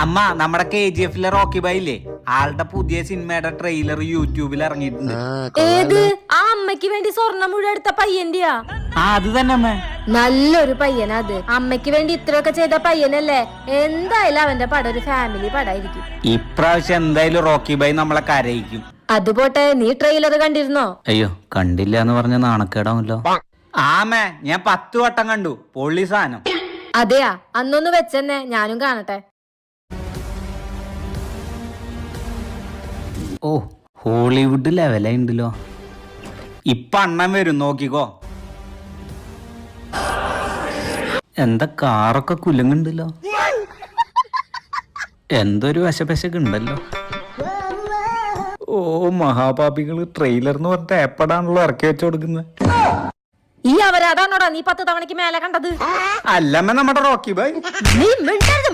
അമ്മ നമ്മുടെ KGF Rocky by ഇല്ലേ, ആളുടെ പുതിയ സിനിമയുടെ ട്രെയിലർ യൂട്യൂബിൽ ഇറങ്ങിയിട്ടുണ്ട്. ഏത്? ആ അമ്മയ്ക്ക് വേണ്ടി സ്വർണ്ണം മുഴുവൻ എടുത്ത പയ്യന്റെയാ? അത് തന്നെ അമ്മ. നല്ലൊരു പയ്യനാ അത്. അമ്മയ്ക്ക് വേണ്ടി ഇത്രയൊക്കെ ചെയ്ത പയ്യനല്ലേ. എന്തായാലും അവന്റെ പടം ഒരു ഫാമിലി പടായിരിക്കും. ഇപ്രാവശ്യം എന്തായാലും റോക്കി ബൈ നമ്മളെ കരയിക്കും. അതുപോട്ടെ, നീ ട്രെയിലർ കണ്ടിരുന്നോ? അയ്യോ, കണ്ടില്ല എന്ന് പറഞ്ഞ നാണക്കേടാവല്ലോ. ആമേ, ഞാൻ 10 വട്ടം കണ്ടു. പൊള്ളി സാധനം. അതെയാ? അന്നൊന്ന് വെച്ചെന്നെ, ഞാനും കാണട്ടെ. ഓ, ഹോളിവുഡ് ലെവലുണ്ടല്ലോ. ഇപ്പൊ അണ്ണൻ വരും, നോക്കിക്കോ. എന്താ കാറൊക്കെ കുലുങ്ങുണ്ടല്ലോ. എന്തൊരു വശപശക്ക് ഉണ്ടല്ലോ. ഓ, മഹാപാപികള് ട്രെയിലർ എന്ന് പറഞ്ഞിട്ട് എപ്പോഴാണല്ലോ ഇറക്കി വെച്ചു കൊടുക്കുന്നത്. ഈ അവരാതാണോടാ നീ 10 തവണക്ക് മേലെ കണ്ടത്? അല്ലമ്മ, നമ്മുടെ റോക്കി ബൈ. നീ മിണ്ടരുത്.